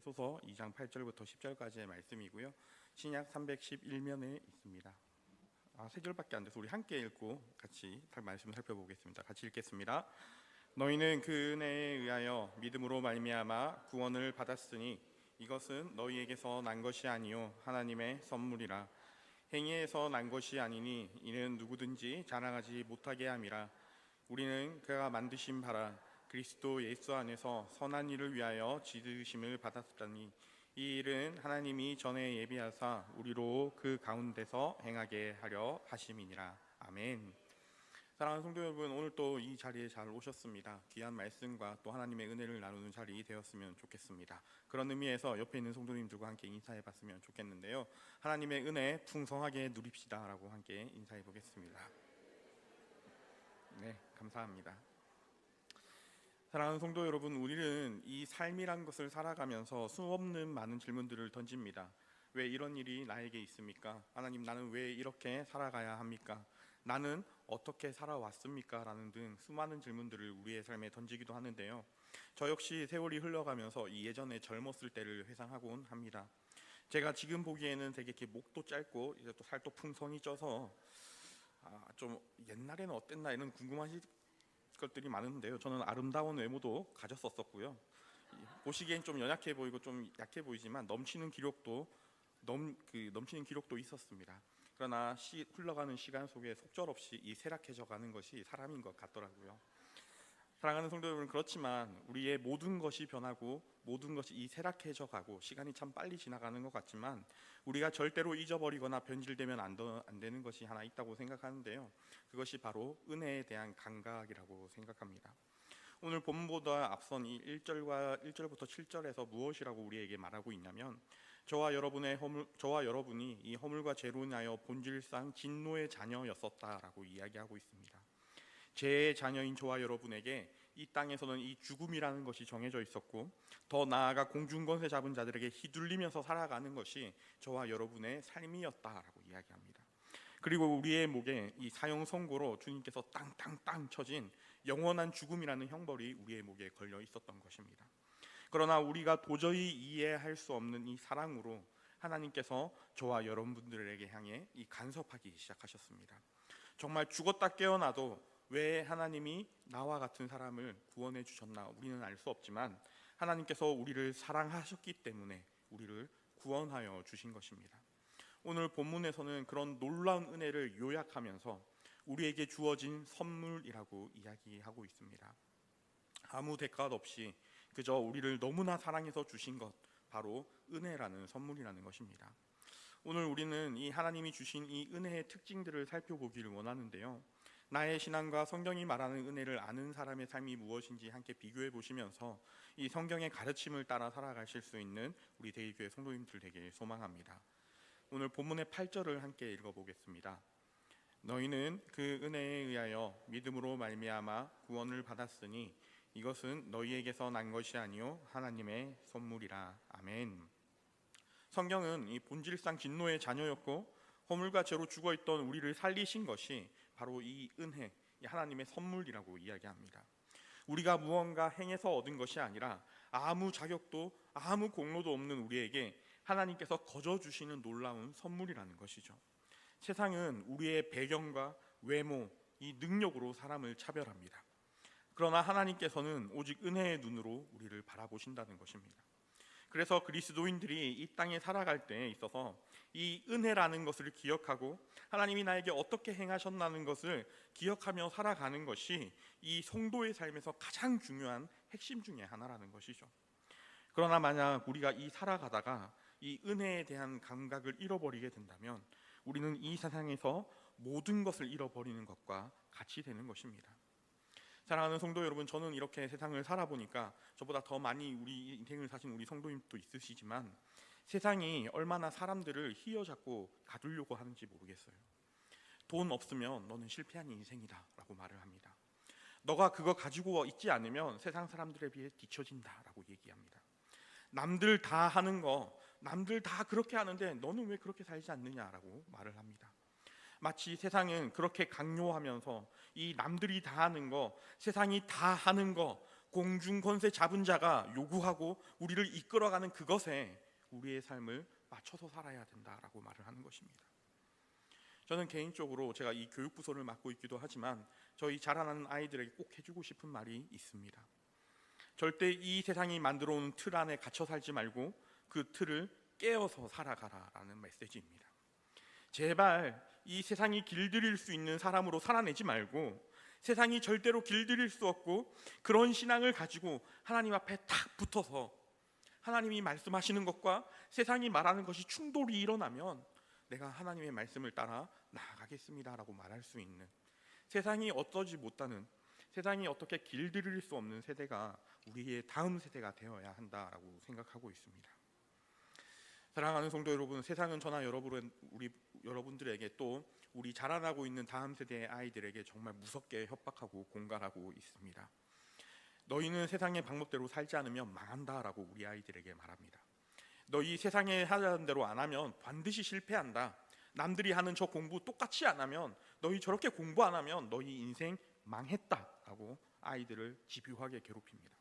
에베소서 2장 8절부터 10절까지의 말씀이고요. 신약 311면에 있습니다. 세 절밖에 안 돼서 우리 함께 읽고 같이 말씀을 살펴보겠습니다. 같이 읽겠습니다. 너희는 그 은혜에 의하여 믿음으로 말미암아 구원을 받았으니 이것은 너희에게서 난 것이 아니요 하나님의 선물이라. 행위에서 난 것이 아니니 이는 누구든지 자랑하지 못하게 함이라. 우리는 그가 만드신 바라 그리스도 예수 안에서 선한 일을 위하여 지으심을 받았다니 이 일은 하나님이 전에 예비하사 우리로 그 가운데서 행하게 하려 하심이니라. 아멘. 사랑하는 성도 여러분, 오늘 또 이 자리에 잘 오셨습니다. 귀한 말씀과 또 하나님의 은혜를 나누는 자리 되었으면 좋겠습니다. 그런 의미에서 옆에 있는 성도님들과 함께 인사해 봤으면 좋겠는데요. 하나님의 은혜 풍성하게 누립시다 라고 함께 인사해 보겠습니다. 네, 감사합니다. 사랑하는 성도 여러분, 우리는 이 삶이란 것을 살아가면서 수없는 많은 질문들을 던집니다. 왜 이런 일이 나에게 있습니까? 하나님, 나는 왜 이렇게 살아가야 합니까? 나는 어떻게 살아왔습니까? 라는 등 수많은 질문들을 우리의 삶에 던지기도 하는데요. 저 역시 세월이 흘러가면서 이 예전에 젊었을 때를 회상하곤 합니다. 제가 지금 보기에는 되게 이렇게 목도 짧고 이제 또 살도 풍성이 쪄서 좀 옛날에는 어땠나 이런 궁금하신 것들이 많은데요. 저는 아름다운 외모도 가졌었고요. 보시기엔 좀 연약해 보이고 좀 약해 보이지만 넘치는 기록도 있었습니다. 그러나 흘러가는 시간 속에 속절없이 이 쇠락해져 가는 것이 사람인 것 같더라고요. 사랑하는 성도 여러분, 그렇지만 우리의 모든 것이 변하고 모든 것이 이 쇠락해져 가고 시간이 참 빨리 지나가는 것 같지만 우리가 절대로 잊어버리거나 변질되면 안 되는 것이 하나 있다고 생각하는데요. 그것이 바로 은혜에 대한 감각이라고 생각합니다. 오늘 본문보다 앞선 이 1절부터 7절에서 무엇이라고 우리에게 말하고 있냐면 저와 여러분이 이 허물과 죄로 인하여 본질상 진노의 자녀였었다라고 이야기하고 있습니다. 죄의 자녀인 저와 여러분에게 이 땅에서는 이 죽음이라는 것이 정해져 있었고 더 나아가 공중권세 잡은 자들에게 휘둘리면서 살아가는 것이 저와 여러분의 삶이었다라고 이야기합니다. 그리고 우리의 목에 이 사형 선고로 주님께서 땅땅땅 쳐진 영원한 죽음이라는 형벌이 우리의 목에 걸려 있었던 것입니다. 그러나 우리가 도저히 이해할 수 없는 이 사랑으로 하나님께서 저와 여러분들에게 향해 이 간섭하기 시작하셨습니다. 정말 죽었다 깨어나도 왜 하나님이 나와 같은 사람을 구원해 주셨나 우리는 알 수 없지만 하나님께서 우리를 사랑하셨기 때문에 우리를 구원하여 주신 것입니다. 오늘 본문에서는 그런 놀라운 은혜를 요약하면서 우리에게 주어진 선물이라고 이야기하고 있습니다. 아무 대가 없이 그저 우리를 너무나 사랑해서 주신 것, 바로 은혜라는 선물이라는 것입니다. 오늘 우리는 이 하나님이 주신 이 은혜의 특징들을 살펴보기를 원하는데요. 나의 신앙과 성경이 말하는 은혜를 아는 사람의 삶이 무엇인지 함께 비교해 보시면서 이 성경의 가르침을 따라 살아가실 수 있는 우리 대의교회 성도님들 되길 소망합니다. 오늘 본문의 8절을 함께 읽어보겠습니다. 너희는 그 은혜에 의하여 믿음으로 말미암아 구원을 받았으니 이것은 너희에게서 난 것이 아니요 하나님의 선물이라. 아멘. 성경은 이 본질상 진노의 자녀였고 허물과 죄로 죽어있던 우리를 살리신 것이 바로 이 은혜, 이 하나님의 선물이라고 이야기합니다. 우리가 무언가 행해서 얻은 것이 아니라 아무 자격도 아무 공로도 없는 우리에게 하나님께서 거저 주시는 놀라운 선물이라는 것이죠. 세상은 우리의 배경과 외모, 이 능력으로 사람을 차별합니다. 그러나 하나님께서는 오직 은혜의 눈으로 우리를 바라보신다는 것입니다. 그래서 그리스도인들이 이 땅에 살아갈 때에 있어서 이 은혜라는 것을 기억하고 하나님이 나에게 어떻게 행하셨다는 것을 기억하며 살아가는 것이 이 성도의 삶에서 가장 중요한 핵심 중에 하나라는 것이죠. 그러나 만약 우리가 이 살아가다가 이 은혜에 대한 감각을 잃어버리게 된다면 우리는 이 세상에서 모든 것을 잃어버리는 것과 같이 되는 것입니다. 사랑하는 성도 여러분, 저는 이렇게 세상을 살아보니까 저보다 더 많이 우리 인생을 사신 우리 성도님도 있으시지만 세상이 얼마나 사람들을 휘어잡고 가두려고 하는지 모르겠어요. 돈 없으면 너는 실패한 인생이다 라고 말을 합니다. 너가 그거 가지고 있지 않으면 세상 사람들에 비해 뒤처진다 라고 얘기합니다. 남들 다 하는 거, 남들 다 그렇게 하는데 너는 왜 그렇게 살지 않느냐라고 말을 합니다. 마치 세상은 그렇게 강요하면서 이 남들이 다 하는 거, 세상이 다 하는 거, 공중 권세 잡은 자가 요구하고 우리를 이끌어가는 그것에 우리의 삶을 맞춰서 살아야 된다라고 말을 하는 것입니다. 저는 개인적으로 제가 이 교육부서를 맡고 있기도 하지만 저희 자라나는 아이들에게 꼭 해주고 싶은 말이 있습니다. 절대 이 세상이 만들어 온 틀 안에 갇혀 살지 말고 그 틀을 깨어서 살아가라라는 메시지입니다. 제발 이 세상이 길들일 수 있는 사람으로 살아내지 말고 세상이 절대로 길들일 수 없고 그런 신앙을 가지고 하나님 앞에 탁 붙어서 하나님이 말씀하시는 것과 세상이 말하는 것이 충돌이 일어나면 내가 하나님의 말씀을 따라 나아가겠습니다라고 말할 수 있는, 세상이 어떠지 못하는, 세상이 어떻게 길들일 수 없는 세대가 우리의 다음 세대가 되어야 한다라고 생각하고 있습니다. 사랑하는 성도 여러분, 세상은 저나 여러분들에게 또 우리 자라나고 있는 다음 세대의 아이들에게 정말 무섭게 협박하고 공갈하고 있습니다. 너희는 세상의 방법대로 살지 않으면 망한다라고 우리 아이들에게 말합니다. 너희 세상에 하자는 대로 안 하면 반드시 실패한다. 남들이 하는 저 공부 똑같이 안 하면, 너희 저렇게 공부 안 하면 너희 인생 망했다라고 아이들을 집요하게 괴롭힙니다.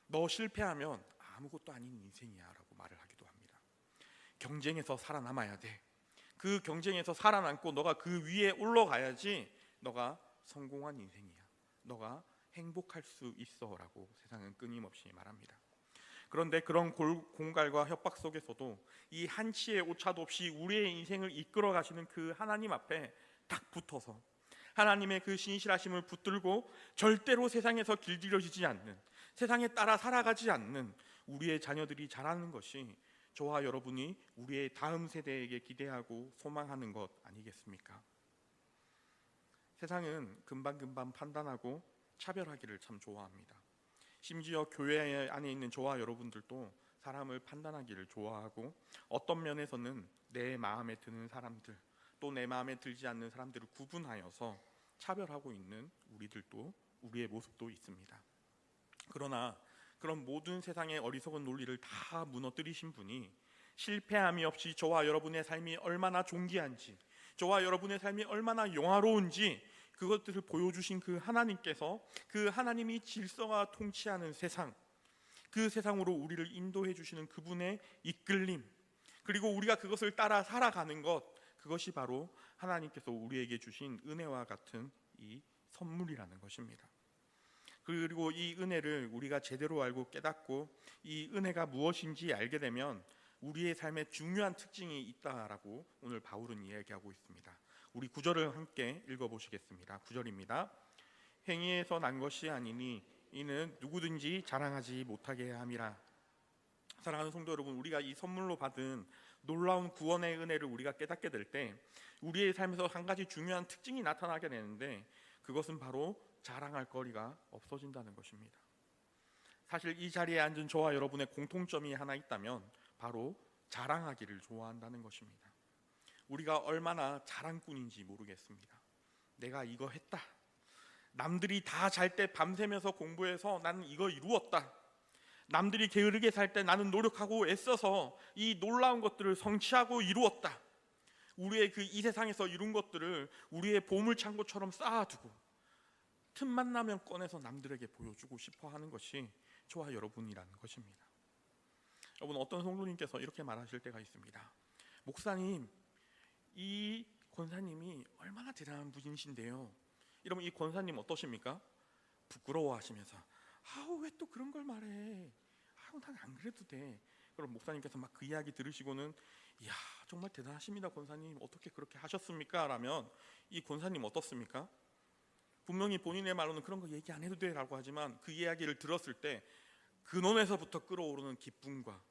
너 실패하면 아무것도 아닌 인생이야라고 말을 하기도 합니다. 경쟁에서 살아남아야 돼. 그 경쟁에서 살아남고 너가 그 위에 올라가야지 너가 성공한 인생이야. 너가 행복할 수 있어라고 세상은 끊임없이 말합니다. 그런데 그런 공갈과 협박 속에서도 이 한치의 오차도 없이 우리의 인생을 이끌어 가시는 그 하나님 앞에 딱 붙어서 하나님의 그 신실하심을 붙들고 절대로 세상에서 길들여지지 않는, 세상에 따라 살아가지 않는 우리의 자녀들이 자라는 것이 저와 여러분이 우리의 다음 세대에게 기대하고 소망하는 것 아니겠습니까? 세상은 금방금방 판단하고 차별하기를 참 좋아합니다. 심지어 교회 안에 있는 저와 여러분들도 사람을 판단하기를 좋아하고 어떤 면에서는 내 마음에 드는 사람들 또 내 마음에 들지 않는 사람들을 구분하여서 차별하고 있는 우리의 모습도 있습니다. 그러나 그런 모든 세상의 어리석은 논리를 다 무너뜨리신 분이 실패함이 없이 저와 여러분의 삶이 얼마나 존귀한지, 저와 여러분의 삶이 얼마나 영화로운지 그것들을 보여주신 그 하나님께서, 그 하나님이 질서가 통치하는 세상, 그 세상으로 우리를 인도해 주시는 그분의 이끌림, 그리고 우리가 그것을 따라 살아가는 것, 그것이 바로 하나님께서 우리에게 주신 은혜와 같은 이 선물이라는 것입니다. 그리고 이 은혜를 우리가 제대로 알고 깨닫고 이 은혜가 무엇인지 알게 되면 우리의 삶에 중요한 특징이 있다라고 오늘 바울은 이야기하고 있습니다. 우리 9절을 함께 읽어보시겠습니다. 9절입니다. 행위에서 난 것이 아니니 이는 누구든지 자랑하지 못하게 함이라. 사랑하는 성도 여러분, 우리가 이 선물로 받은 놀라운 구원의 은혜를 우리가 깨닫게 될 때 우리의 삶에서 한 가지 중요한 특징이 나타나게 되는데 그것은 바로 자랑할 거리가 없어진다는 것입니다. 사실 이 자리에 앉은 저와 여러분의 공통점이 하나 있다면 바로 자랑하기를 좋아한다는 것입니다. 우리가 얼마나 자랑꾼인지 모르겠습니다. 내가 이거 했다. 남들이 다 잘 때 밤새면서 공부해서 나는 이거 이루었다. 남들이 게으르게 살 때 나는 노력하고 애써서 이 놀라운 것들을 성취하고 이루었다. 우리의 그 이 세상에서 이룬 것들을 우리의 보물창고처럼 쌓아두고 틈만 나면 꺼내서 남들에게 보여주고 싶어 하는 것이 저와 여러분이라는 것입니다. 여러분, 어떤 성도님께서 이렇게 말하실 때가 있습니다. 목사님, 이 권사님이 얼마나 대단한 분이신데요. 이러면 이 권사님 어떠십니까? 부끄러워하시면서 아우 왜 또 그런 걸 말해. 아우 난 안 그래도 돼. 그럼 목사님께서 막 그 이야기 들으시고는 이야 정말 대단하십니다 권사님. 어떻게 그렇게 하셨습니까? 라면 이 권사님 어떻습니까? 분명히 본인의 말로는 그런 거 얘기 안 해도 돼 라고 하지만 그 이야기를 들었을 때 근원에서부터 끓어오르는 기쁨과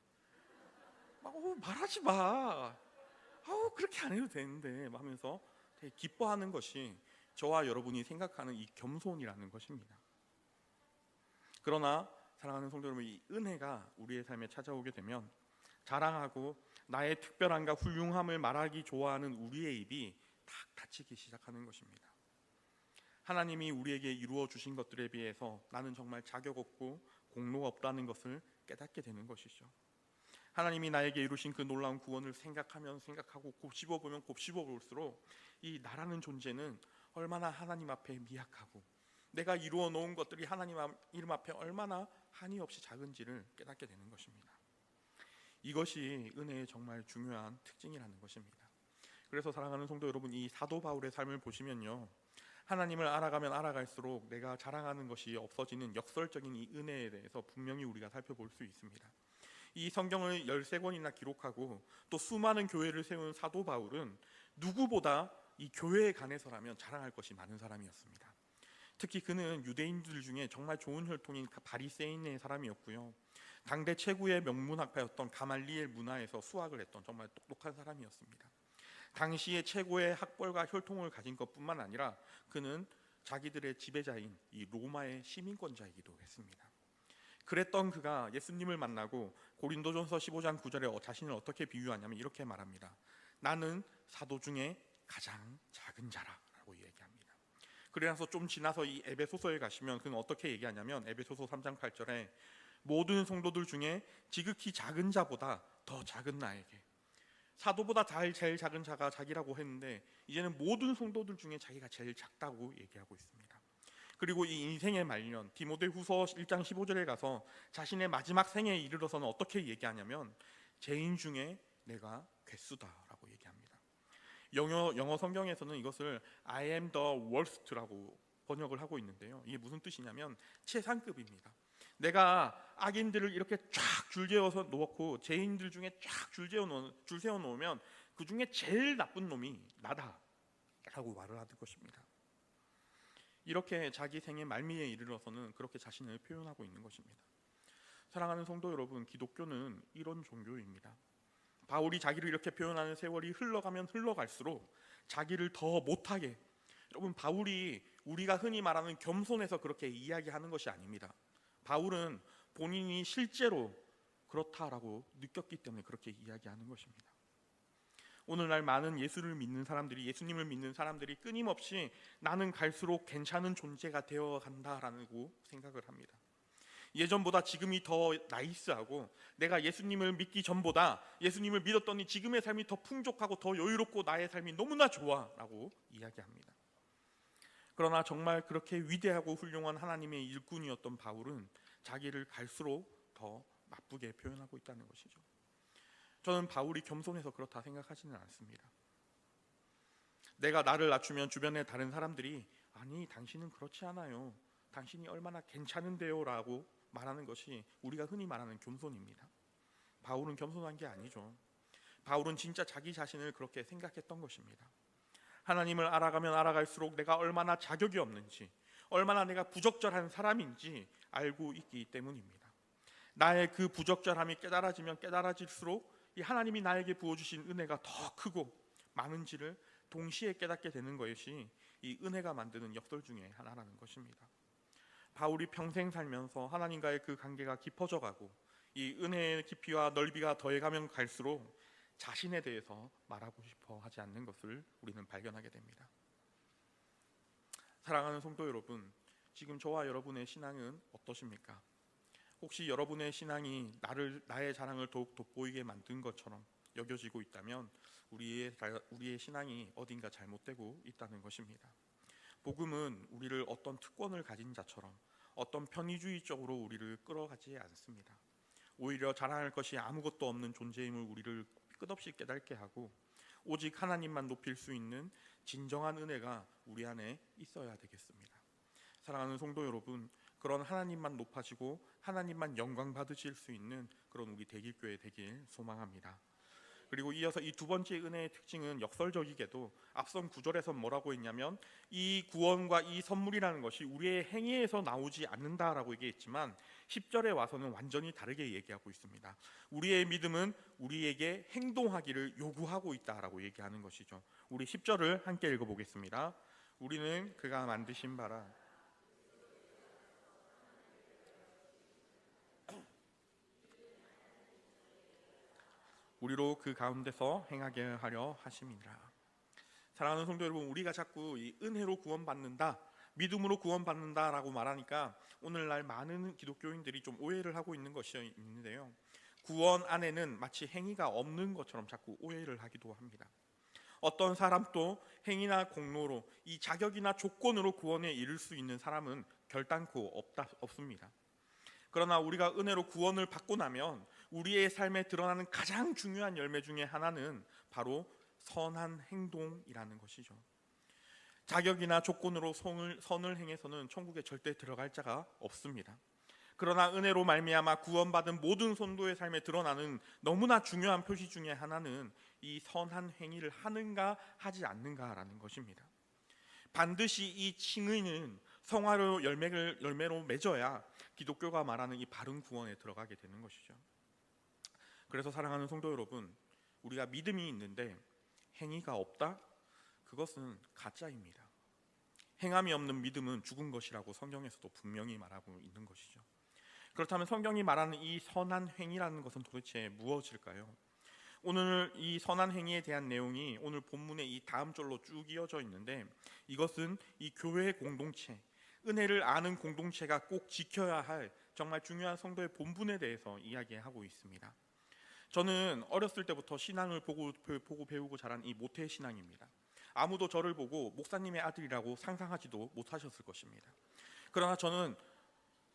말하지 마. 그렇게 안 해도 되는데 하면서 되게 기뻐하는 것이 저와 여러분이 생각하는 이 겸손이라는 것입니다. 그러나 사랑하는 성도 여러분, 이 은혜가 우리의 삶에 찾아오게 되면 자랑하고 나의 특별함과 훌륭함을 말하기 좋아하는 우리의 입이 탁 닫히기 시작하는 것입니다. 하나님이 우리에게 이루어 주신 것들에 비해서 나는 정말 자격 없고 공로가 없다는 것을 깨닫게 되는 것이죠. 하나님이 나에게 이루신 그 놀라운 구원을 생각하면 생각하고 곱씹어 보면 곱씹어 볼수록 이 나라는 존재는 얼마나 하나님 앞에 미약하고 내가 이루어 놓은 것들이 하나님 이름 앞에 얼마나 한이 없이 작은지를 깨닫게 되는 것입니다. 이것이 은혜의 정말 중요한 특징이라는 것입니다. 그래서 사랑하는 성도 여러분, 이 사도 바울의 삶을 보시면요, 하나님을 알아가면 알아갈수록 내가 자랑하는 것이 없어지는 역설적인 이 은혜에 대해서 분명히 우리가 살펴볼 수 있습니다. 이 성경을 13권이나 기록하고 또 수많은 교회를 세운 사도 바울은 누구보다 이 교회에 관해서라면 자랑할 것이 많은 사람이었습니다. 특히 그는 유대인들 중에 정말 좋은 혈통인 바리새인의 사람이었고요, 당대 최고의 명문학파였던 가말리엘 문화에서 수학을 했던 정말 똑똑한 사람이었습니다. 당시의 최고의 학벌과 혈통을 가진 것뿐만 아니라 그는 자기들의 지배자인 이 로마의 시민권자이기도 했습니다. 그랬던 그가 예수님을 만나고 고린도전서 15장 9절에 자신을 어떻게 비유하냐면 이렇게 말합니다. 나는 사도 중에 가장 작은 자라라고 얘기합니다. 그래서 좀 지나서 이 에베소서에 가시면 그는 어떻게 얘기하냐면 에베소서 3장 8절에 모든 성도들 중에 지극히 작은 자보다 더 작은 나에게, 사도보다 제일 작은 자가 자기라고 했는데 이제는 모든 성도들 중에 자기가 제일 작다고 얘기하고 있습니다. 그리고 이 인생의 말년 디모데후서 1장 15절에 가서 자신의 마지막 생에 이르러서는 어떻게 얘기하냐면 죄인 중에 내가 괴수다라고 얘기합니다. 영어 성경에서는 이것을 I am the worst라고 번역을 하고 있는데요, 이게 무슨 뜻이냐면 최상급입니다. 내가 악인들을 이렇게 쫙 줄지어서 놓고 죄인들 중에 쫙 줄 세워 놓으면 그 중에 제일 나쁜 놈이 나다라고 말을 하는 것입니다. 이렇게 자기 생의 말미에 이르러서는 그렇게 자신을 표현하고 있는 것입니다. 사랑하는 성도 여러분, 기독교는 이런 종교입니다. 바울이 자기를 이렇게 표현하는 세월이 흘러가면 흘러갈수록 자기를 더 못하게, 여러분, 바울이 우리가 흔히 말하는 겸손해서 그렇게 이야기하는 것이 아닙니다. 바울은 본인이 실제로 그렇다라고 느꼈기 때문에 그렇게 이야기하는 것입니다. 오늘날 많은 예수를 믿는 사람들이, 예수님을 믿는 사람들이 끊임없이 나는 갈수록 괜찮은 존재가 되어간다라고 생각을 합니다. 예전보다 지금이 더 나이스하고, 내가 예수님을 믿기 전보다 예수님을 믿었더니 지금의 삶이 더 풍족하고 더 여유롭고 나의 삶이 너무나 좋아라고 이야기합니다. 그러나 정말 그렇게 위대하고 훌륭한 하나님의 일꾼이었던 바울은 자기를 갈수록 더 나쁘게 표현하고 있다는 것이죠. 저는 바울이 겸손해서 그렇다 생각하지는 않습니다. 내가 나를 낮추면 주변의 다른 사람들이 아니 당신은 그렇지 않아요, 당신이 얼마나 괜찮은데요 라고 말하는 것이 우리가 흔히 말하는 겸손입니다. 바울은 겸손한 게 아니죠. 바울은 진짜 자기 자신을 그렇게 생각했던 것입니다. 하나님을 알아가면 알아갈수록 내가 얼마나 자격이 없는지, 얼마나 내가 부적절한 사람인지 알고 있기 때문입니다. 나의 그 부적절함이 깨달아지면 깨달아질수록 이 하나님이 나에게 부어주신 은혜가 더 크고 많은지를 동시에 깨닫게 되는 것이 이 은혜가 만드는 역설 중에 하나라는 것입니다. 바울이 평생 살면서 하나님과의 그 관계가 깊어져 가고 이 은혜의 깊이와 넓이가 더해가면 갈수록 자신에 대해서 말하고 싶어 하지 않는 것을 우리는 발견하게 됩니다. 사랑하는 성도 여러분, 지금 저와 여러분의 신앙은 어떠십니까? 혹시 여러분의 신앙이 나의 자랑을 더욱 돋보이게 만든 것처럼 여겨지고 있다면 우리의 신앙이 어딘가 잘못되고 있다는 것입니다. 복음은 우리를 어떤 특권을 가진 자처럼 어떤 편의주의적으로 우리를 끌어가지 않습니다. 오히려 자랑할 것이 아무것도 없는 존재임을 우리를 끝없이 깨닫게 하고 오직 하나님만 높일 수 있는 진정한 은혜가 우리 안에 있어야 되겠습니다. 사랑하는 성도 여러분, 그런 하나님만 높아지고 하나님만 영광 받으실 수 있는 그런 우리 대길교회 되길 소망합니다. 그리고 이어서 이 두 번째 은혜의 특징은 역설적이게도 앞선 9절에서 뭐라고 했냐면 이 구원과 이 선물이라는 것이 우리의 행위에서 나오지 않는다라고 얘기했지만 10절에 와서는 완전히 다르게 얘기하고 있습니다. 우리의 믿음은 우리에게 행동하기를 요구하고 있다라고 얘기하는 것이죠. 우리 10절을 함께 읽어보겠습니다. 우리는 그가 만드신 바라 우리로 그 가운데서 행하게 하려 하심이라. 사랑하는 성도 여러분, 우리가 자꾸 이 은혜로 구원받는다, 믿음으로 구원받는다라고 말하니까 오늘날 많은 기독교인들이 좀 오해를 하고 있는 것이 있는데요, 구원 안에는 마치 행위가 없는 것처럼 자꾸 오해를 하기도 합니다. 어떤 사람도 행위나 공로로 이 자격이나 조건으로 구원에 이를 수 있는 사람은 결단코 없습니다. 그러나 우리가 은혜로 구원을 받고 나면 우리의 삶에 드러나는 가장 중요한 열매 중에 하나는 바로 선한 행동이라는 것이죠. 자격이나 조건으로 선을 행해서는 천국에 절대 들어갈 자가 없습니다. 그러나 은혜로 말미암아 구원받은 모든 성도의 삶에 드러나는 너무나 중요한 표시 중에 하나는 이 선한 행위를 하는가 하지 않는가라는 것입니다. 반드시 이 칭의는 성화로 열매로 맺어야 기독교가 말하는 이 바른 구원에 들어가게 되는 것이죠. 그래서 사랑하는 성도 여러분, 우리가 믿음이 있는데 행위가 없다? 그것은 가짜입니다. 행함이 없는 믿음은 죽은 것이라고 성경에서도 분명히 말하고 있는 것이죠. 그렇다면 성경이 말하는 이 선한 행위라는 것은 도대체 무엇일까요? 오늘 이 선한 행위에 대한 내용이 오늘 본문의 이 다음 절로 쭉 이어져 있는데, 이것은 이 교회의 공동체, 은혜를 아는 공동체가 꼭 지켜야 할 정말 중요한 성도의 본분에 대해서 이야기하고 있습니다. 저는 어렸을 때부터 신앙을 보고 배우고 자란 이 모태 신앙입니다. 아무도 저를 보고 목사님의 아들이라고 상상하지도 못하셨을 것입니다. 그러나 저는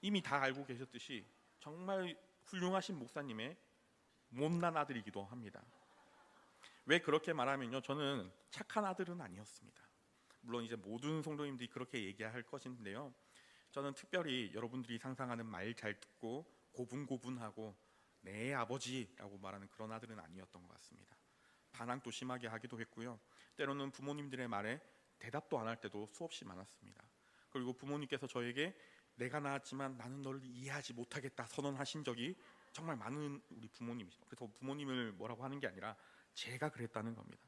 이미 다 알고 계셨듯이 정말 훌륭하신 목사님의 못난 아들이기도 합니다. 왜 그렇게 말하면요, 저는 착한 아들은 아니었습니다. 물론 이제 모든 성도님들이 그렇게 얘기할 것인데요, 저는 특별히 여러분들이 상상하는 말 잘 듣고 고분고분하고 네 아버지라고 말하는 그런 아들은 아니었던 것 같습니다. 반항도 심하게 하기도 했고요, 때로는 부모님들의 말에 대답도 안 할 때도 수없이 많았습니다. 그리고 부모님께서 저에게 내가 낳았지만 나는 너를 이해하지 못하겠다 선언하신 적이 정말 많은 우리 부모님이시죠. 그래서 부모님을 뭐라고 하는 게 아니라 제가 그랬다는 겁니다.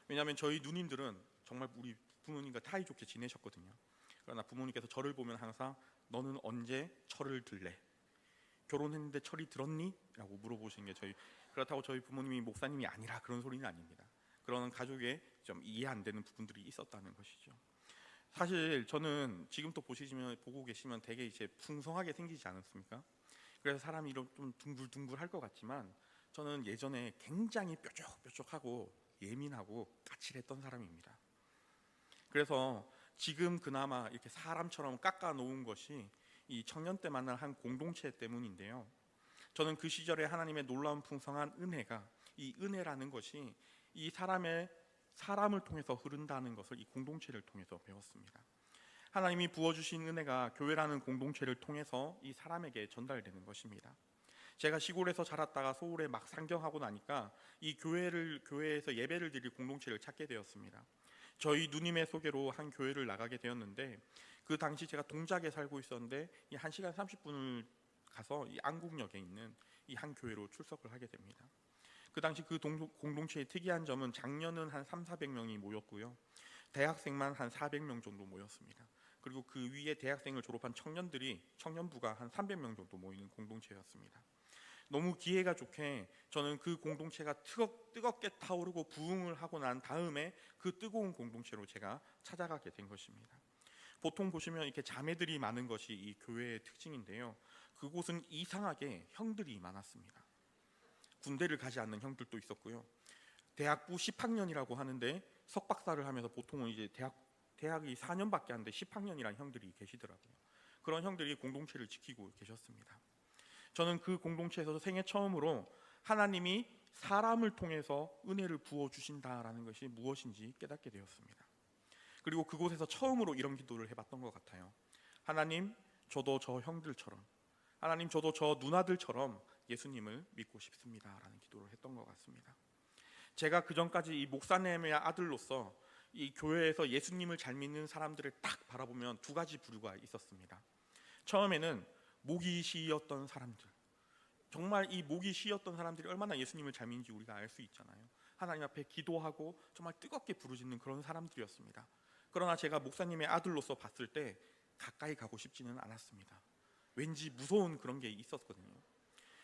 왜냐하면 저희 누님들은 정말 우리 부모님과 사이좋게 지내셨거든요. 그러나 부모님께서 저를 보면 항상 너는 언제 철을 들래? 결혼했는데 철이 들었니? 라고 물어보시는 게 그렇다고 저희 부모님이 목사님이 아니라 그런 소리는 아닙니다. 그런 가족에 좀 이해 안 되는 부분들이 있었다는 것이죠. 사실 저는 지금도 보고 계시면 되게 이제 풍성하게 생기지 않았습니까? 그래서 사람이 좀 둥글둥글할 것 같지만 저는 예전에 굉장히 뾰족뾰족하고 예민하고 까칠했던 사람입니다. 그래서 지금 그나마 이렇게 사람처럼 깎아 놓은 것이 이 청년 때 만난 한 공동체 때문인데요, 저는 그 시절에 하나님의 놀라운 풍성한 은혜가, 이 은혜라는 것이 이 사람을 통해서 흐른다는 것을 이 공동체를 통해서 배웠습니다. 하나님이 부어주신 은혜가 교회라는 공동체를 통해서 이 사람에게 전달되는 것입니다. 제가 시골에서 자랐다가 서울에 막 상경하고 나니까 이 교회에서 예배를 드릴 공동체를 찾게 되었습니다. 저희 누님의 소개로 한 교회를 나가게 되었는데, 그 당시 제가 동작에 살고 있었는데 이 1시간 30분을 가서 이 안국역에 있는 이 한 교회로 출석을 하게 됩니다. 그 당시 그 공동체의 특이한 점은 작년은 한 300~400명이 모였고요, 대학생만 한 400명 정도 모였습니다. 그리고 그 위에 대학생을 졸업한 청년부가 한 300명 정도 모이는 공동체였습니다. 너무 기회가 좋게 저는 그 공동체가 뜨겁게 타오르고 부흥을 하고 난 다음에 그 뜨거운 공동체로 제가 찾아가게 된 것입니다. 보통 보시면 이렇게 자매들이 많은 것이 이 교회의 특징인데요, 그곳은 이상하게 형들이 많았습니다. 군대를 가지 않는 형들도 있었고요, 대학부 10학년이라고 하는데 석박사를 하면서 보통은 이제 대학이 4년밖에 안 돼 10학년이라는 형들이 계시더라고요. 그런 형들이 공동체를 지키고 계셨습니다. 저는 그 공동체에서 생애 처음으로 하나님이 사람을 통해서 은혜를 부어주신다라는 것이 무엇인지 깨닫게 되었습니다. 그리고 그곳에서 처음으로 이런 기도를 해봤던 것 같아요. 하나님, 저도 저 형들처럼, 하나님, 저도 저 누나들처럼 예수님을 믿고 싶습니다 라는 기도를 했던 것 같습니다. 제가 그전까지 이 목사님의 아들로서 이 교회에서 예수님을 잘 믿는 사람들을 딱 바라보면 두 가지 부류가 있었습니다. 처음에는 목이 쉬었던 사람들, 정말 이 목이 쉬었던 사람들이 얼마나 예수님을 잘 믿는지 우리가 알 수 있잖아요. 하나님 앞에 기도하고 정말 뜨겁게 부르짖는 그런 사람들이었습니다. 그러나 제가 목사님의 아들로서 봤을 때 가까이 가고 싶지는 않았습니다. 왠지 무서운 그런 게 있었거든요.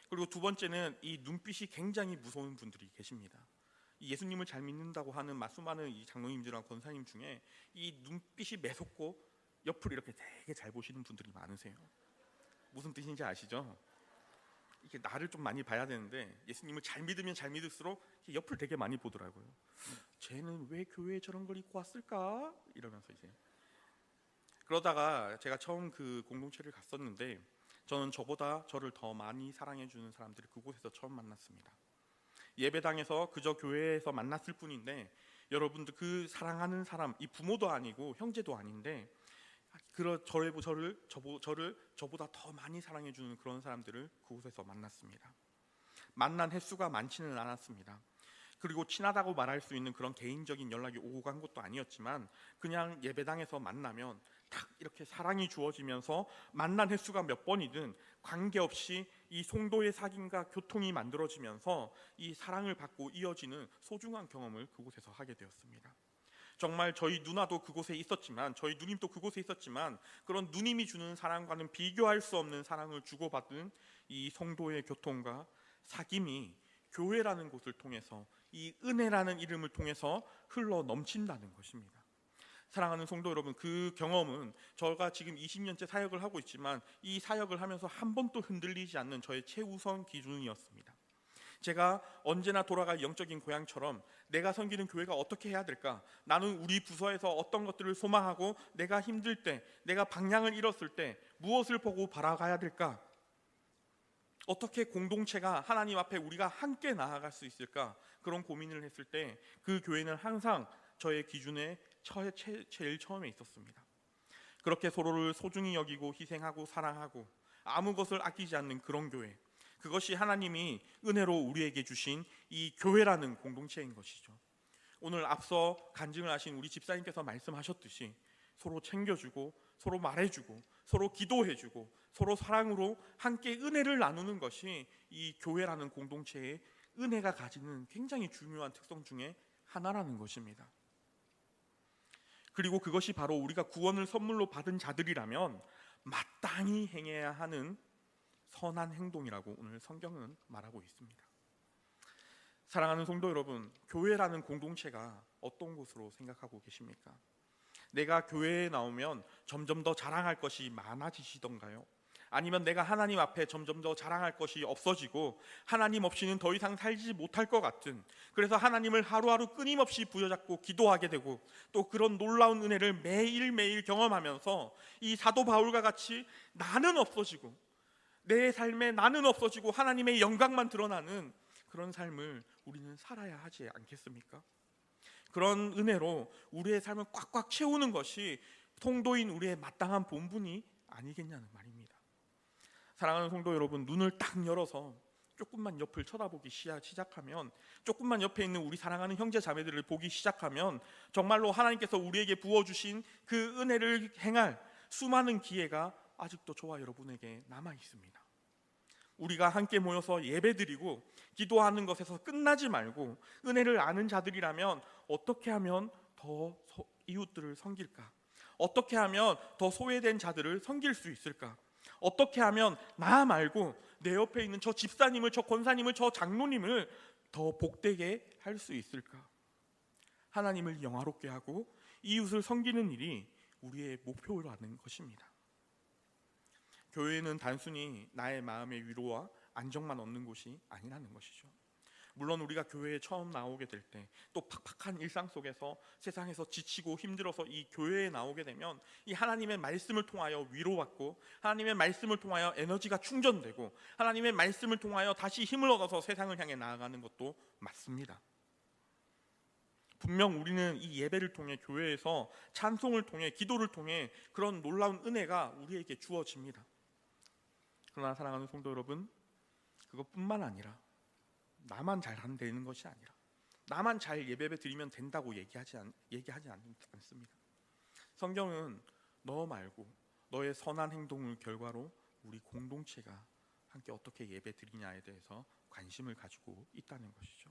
그리고 두 번째는 이 눈빛이 굉장히 무서운 분들이 계십니다. 이 예수님을 잘 믿는다고 하는 수많은 이 장로님들이랑 권사님 중에 이 눈빛이 매섭고 옆으로 이렇게 되게 잘 보시는 분들이 많으세요. 무슨 뜻인지 아시죠? 이렇게 나를 좀 많이 봐야 되는데 예수님을 잘 믿으면 잘 믿을수록 옆을 되게 많이 보더라고요. 쟤는 왜 교회에 저런 걸 입고 왔을까? 이러면서 이제 그러다가 제가 처음 그 공동체를 갔었는데 저는 저보다 저를 더 많이 사랑해 주는 사람들을 그곳에서 처음 만났습니다. 예배당에서 그저 교회에서 만났을 뿐인데 여러분들 그 사랑하는 사람, 이 부모도 아니고 형제도 아닌데 저를 저보다 더 많이 사랑해 주는 그런 사람들을 그곳에서 만났습니다. 만난 횟수가 많지는 않았습니다. 그리고 친하다고 말할 수 있는 그런 개인적인 연락이 오고 간 것도 아니었지만 그냥 예배당에서 만나면 딱 이렇게 사랑이 주어지면서 만난 횟수가 몇 번이든 관계없이 이 송도의 사귐과 교통이 만들어지면서 이 사랑을 받고 이어지는 소중한 경험을 그곳에서 하게 되었습니다. 정말 저희 누나도 그곳에 있었지만 저희 누님도 그곳에 있었지만 그런 누님이 주는 사랑과는 비교할 수 없는 사랑을 주고받은 이 성도의 교통과 사귐이 교회라는 곳을 통해서 이 은혜라는 이름을 통해서 흘러 넘친다는 것입니다. 사랑하는 성도 여러분, 그 경험은 저가 지금 20년째 사역을 하고 있지만 이 사역을 하면서 한 번도 흔들리지 않는 저의 최우선 기준이었습니다. 제가 언제나 돌아갈 영적인 고향처럼 내가 섬기는 교회가 어떻게 해야 될까? 나는 우리 부서에서 어떤 것들을 소망하고 내가 힘들 때, 내가 방향을 잃었을 때 무엇을 보고 바라가야 될까? 어떻게 공동체가 하나님 앞에 우리가 함께 나아갈 수 있을까? 그런 고민을 했을 때 그 교회는 항상 저의 기준에 제일 처음에 있었습니다. 그렇게 서로를 소중히 여기고 희생하고 사랑하고 아무 것을 아끼지 않는 그런 교회, 그것이 하나님이 은혜로 우리에게 주신 이 교회라는 공동체인 것이죠. 오늘 앞서 간증을 하신 우리 집사님께서 말씀하셨듯이 서로 챙겨주고 서로 말해주고 서로 기도해주고 서로 사랑으로 함께 은혜를 나누는 것이 이 교회라는 공동체의 은혜가 가지는 굉장히 중요한 특성 중에 하나라는 것입니다. 그리고 그것이 바로 우리가 구원을 선물로 받은 자들이라면 마땅히 행해야 하는 선한 행동이라고 오늘 성경은 말하고 있습니다. 사랑하는 성도 여러분, 교회라는 공동체가 어떤 곳으로 생각하고 계십니까? 내가 교회에 나오면 점점 더 자랑할 것이 많아지시던가요? 아니면 내가 하나님 앞에 점점 더 자랑할 것이 없어지고 하나님 없이는 더 이상 살지 못할 것 같은, 그래서 하나님을 하루하루 끊임없이 부여잡고 기도하게 되고 또 그런 놀라운 은혜를 매일매일 경험하면서 이 사도 바울과 같이 나는 없어지고 내 삶에 나는 없어지고 하나님의 영광만 드러나는 그런 삶을 우리는 살아야 하지 않겠습니까? 그런 은혜로 우리의 삶을 꽉꽉 채우는 것이 성도인 우리의 마땅한 본분이 아니겠냐는 말입니다. 사랑하는 성도 여러분, 눈을 딱 열어서 조금만 옆을 쳐다보기 시작하면, 조금만 옆에 있는 우리 사랑하는 형제 자매들을 보기 시작하면 정말로 하나님께서 우리에게 부어주신 그 은혜를 행할 수많은 기회가 아직도 저와 여러분에게 남아 있습니다. 우리가 함께 모여서 예배드리고 기도하는 것에서 끝나지 말고 은혜를 아는 자들이라면 어떻게 하면 더 이웃들을 섬길까? 어떻게 하면 더 소외된 자들을 섬길 수 있을까? 어떻게 하면 나 말고 내 옆에 있는 저 집사님을, 저 권사님을, 저 장로님을 더 복되게 할 수 있을까? 하나님을 영화롭게 하고 이웃을 섬기는 일이 우리의 목표라는 것입니다. 교회는 단순히 나의 마음의 위로와 안정만 얻는 곳이 아니라는 것이죠. 물론 우리가 교회에 처음 나오게 될 때 또 팍팍한 일상 속에서 세상에서 지치고 힘들어서 이 교회에 나오게 되면 이 하나님의 말씀을 통하여 위로받고 하나님의 말씀을 통하여 에너지가 충전되고 하나님의 말씀을 통하여 다시 힘을 얻어서 세상을 향해 나아가는 것도 맞습니다. 분명 우리는 이 예배를 통해, 교회에서 찬송을 통해, 기도를 통해 그런 놀라운 은혜가 우리에게 주어집니다. 그러나 사랑하는 성도 여러분, 그것뿐만 아니라 나만 잘하면 되는 것이 아니라 나만 잘 예배 드리면 된다고 얘기하지 않습니다. 성경은 너 말고 너의 선한 행동을 결과로 우리 공동체가 함께 어떻게 예배 드리냐에 대해서 관심을 가지고 있다는 것이죠.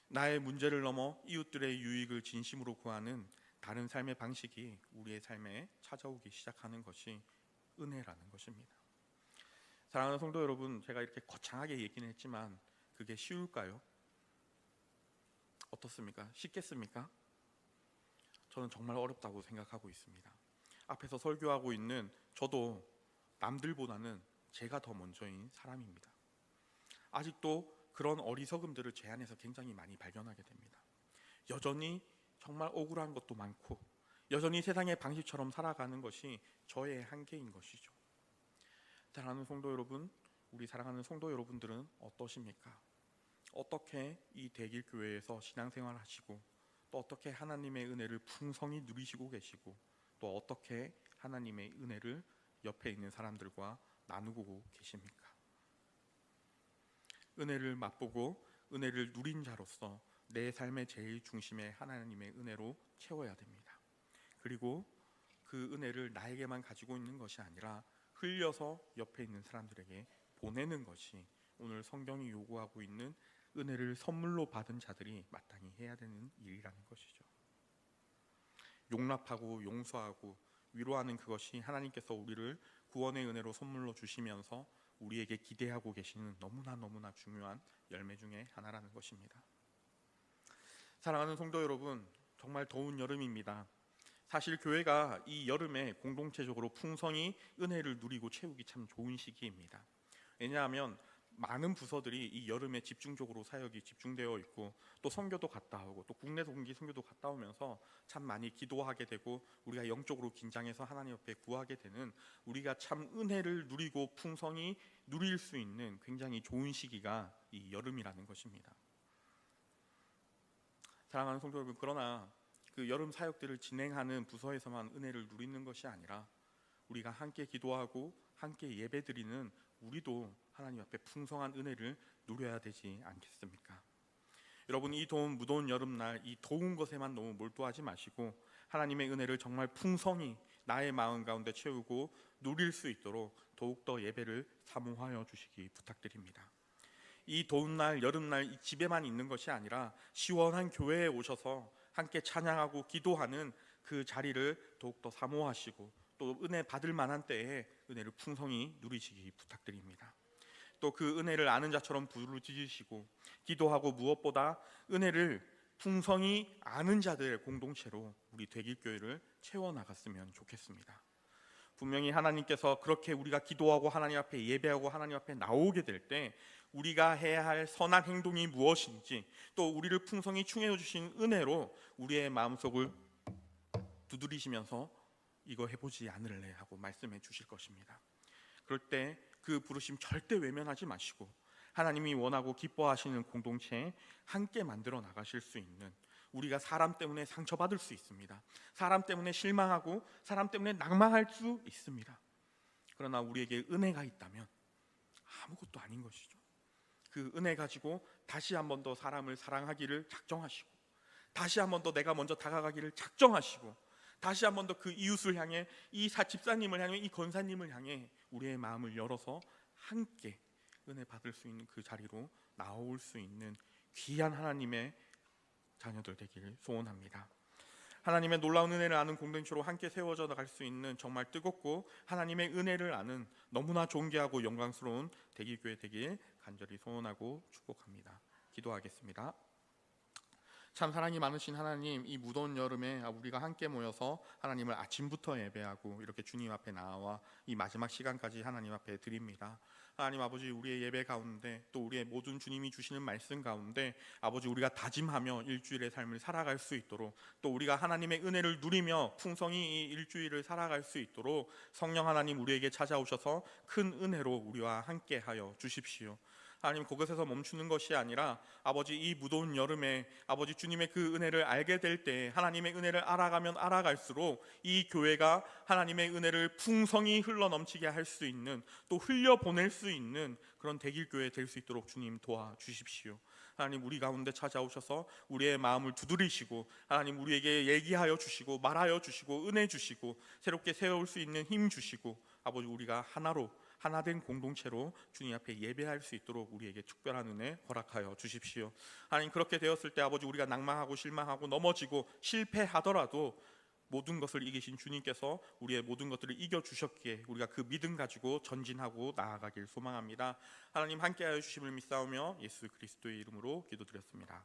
나의 문제를 넘어 이웃들의 유익을 진심으로 구하는 다른 삶의 방식이 우리의 삶에 찾아오기 시작하는 것이 은혜라는 것입니다. 사랑하는 성도 여러분, 제가 이렇게 거창하게 얘기는 했지만 그게 쉬울까요? 어떻습니까? 쉽겠습니까? 저는 정말 어렵다고 생각하고 있습니다. 앞에서 설교하고 있는 저도 남들보다는 제가 더 먼저인 사람입니다. 아직도 그런 어리석음들을 제 안에서 굉장히 많이 발견하게 됩니다. 여전히 정말 억울한 것도 많고 여전히 세상의 방식처럼 살아가는 것이 저의 한계인 것이죠. 사랑하는 성도 여러분, 우리 사랑하는 성도 여러분들은 어떠십니까? 어떻게 이 대길교회에서 신앙생활 하시고 또 어떻게 하나님의 은혜를 풍성히 누리시고 계시고 또 어떻게 하나님의 은혜를 옆에 있는 사람들과 나누고 계십니까? 은혜를 맛보고 은혜를 누린 자로서 내 삶의 제일 중심에 하나님의 은혜로 채워야 됩니다. 그리고 그 은혜를 나에게만 가지고 있는 것이 아니라 흘려서 옆에 있는 사람들에게 보내는 것이 오늘 성경이 요구하고 있는 은혜를 선물로 받은 자들이 마땅히 해야 되는 일이라는 것이죠. 용납하고 용서하고 위로하는 그것이 하나님께서 우리를 구원의 은혜로 선물로 주시면서 우리에게 기대하고 계시는 너무나 중요한 열매 중에 하나라는 것입니다. 사랑하는 성도 여러분, 정말 더운 여름입니다. 사실 교회가 이 여름에 공동체적으로 풍성히 은혜를 누리고 채우기 참 좋은 시기입니다. 왜냐하면 많은 부서들이 이 여름에 집중적으로 사역이 집중되어 있고 또 선교도 갔다 오고 또 국내 동기 선교도 갔다 오면서 참 많이 기도하게 되고 우리가 영적으로 긴장해서 하나님 앞에 구하게 되는, 우리가 참 은혜를 누리고 풍성히 누릴 수 있는 굉장히 좋은 시기가 이 여름이라는 것입니다. 사랑하는 성도 여러분, 그러나 그 여름 사역들을 진행하는 부서에서만 은혜를 누리는 것이 아니라 우리가 함께 기도하고 함께 예배드리는 우리도 하나님 앞에 풍성한 은혜를 누려야 되지 않겠습니까? 여러분, 이 더운 무더운 여름날 이 더운 것에만 너무 몰두하지 마시고 하나님의 은혜를 정말 풍성히 나의 마음 가운데 채우고 누릴 수 있도록 더욱더 예배를 사모하여 주시기 부탁드립니다. 이 더운 날, 여름날 이 집에만 있는 것이 아니라 시원한 교회에 오셔서 함께 찬양하고 기도하는 그 자리를 더욱더 사모하시고 또 은혜 받을 만한 때에 은혜를 풍성히 누리시기 부탁드립니다. 또 그 은혜를 아는 자처럼 부르짖으시고 기도하고 무엇보다 은혜를 풍성히 아는 자들의 공동체로 우리 대길교회를 채워나갔으면 좋겠습니다. 분명히 하나님께서 그렇게 우리가 기도하고 하나님 앞에 예배하고 하나님 앞에 나오게 될 때 우리가 해야 할 선한 행동이 무엇인지, 또 우리를 풍성히 충해해 주신 은혜로 우리의 마음속을 두드리시면서 이거 해보지 않을래 하고 말씀해 주실 것입니다. 그럴 때 그 부르심 절대 외면하지 마시고 하나님이 원하고 기뻐하시는 공동체에 함께 만들어 나가실 수 있는, 우리가 사람 때문에 상처받을 수 있습니다. 사람 때문에 실망하고 사람 때문에 낙망할 수 있습니다. 그러나 우리에게 은혜가 있다면 아무것도 아닌 것이죠. 그 은혜 가지고 다시 한 번 더 사람을 사랑하기를 작정하시고 다시 한 번 더 내가 먼저 다가가기를 작정하시고 다시 한 번 더 그 이웃을 향해, 이 집사님을 향해, 이 권사님을 향해 우리의 마음을 열어서 함께 은혜 받을 수 있는 그 자리로 나올 수 있는 귀한 하나님의 자녀들 되기를 소원합니다. 하나님의 놀라운 은혜를 아는 공동체로 함께 세워져 나갈 수 있는 정말 뜨겁고 하나님의 은혜를 아는 너무나 존귀하고 영광스러운 대길교회 되길 간절히 소원하고 축복합니다. 기도하겠습니다. 참 사랑이 많으신 하나님, 이 무더운 여름에 우리가 함께 모여서 하나님을 아침부터 예배하고 이렇게 주님 앞에 나와 이 마지막 시간까지 하나님 앞에 드립니다. 하나님 아버지, 우리의 예배 가운데 또 우리의 모든 주님이 주시는 말씀 가운데 아버지 우리가 다짐하며 일주일의 삶을 살아갈 수 있도록, 또 우리가 하나님의 은혜를 누리며 풍성히 이 일주일을 살아갈 수 있도록 성령 하나님 우리에게 찾아오셔서 큰 은혜로 우리와 함께 하여 주십시오. 하나님, 그것에서 멈추는 것이 아니라 아버지 이 무더운 여름에 아버지 주님의 그 은혜를 알게 될 때 하나님의 은혜를 알아가면 알아갈수록 이 교회가 하나님의 은혜를 풍성히 흘러넘치게 할 수 있는, 또 흘려보낼 수 있는 그런 대길교회 될 수 있도록 주님 도와주십시오. 하나님, 우리 가운데 찾아오셔서 우리의 마음을 두드리시고 하나님 우리에게 얘기하여 주시고 말하여 주시고 은혜 주시고 새롭게 세울 수 있는 힘 주시고 아버지 우리가 하나된 공동체로 주님 앞에 예배할 수 있도록 우리에게 특별한 은혜 허락하여 주십시오. 하나님, 그렇게 되었을 때 아버지 우리가 낭망하고 실망하고 넘어지고 실패하더라도 모든 것을 이기신 주님께서 우리의 모든 것들을 이겨주셨기에 우리가 그 믿음 가지고 전진하고 나아가길 소망합니다. 하나님, 함께하여 주심을 믿사오며 예수 그리스도의 이름으로 기도드렸습니다.